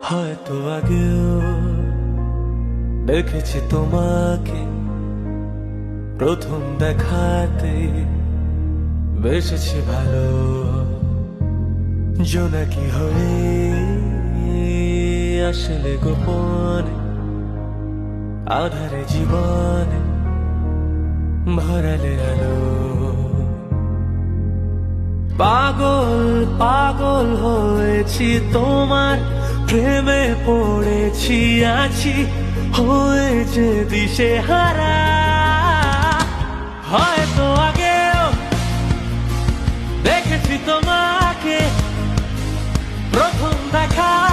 হয়তো আগেও দেখেছি তোমাকে, প্রথম দেখাতে বেসেছি ভালো। জোনাকি হয়ে আসলে গোপনে আধারে জীবনে ভরালে আলো। পাগল পাগল হয়েছি তোমার প্রেমে পড়েছি, আছি হয়েছে দিশে হারা। হয়তো আগেও দেখেছি তোমাকে, প্রথম দেখা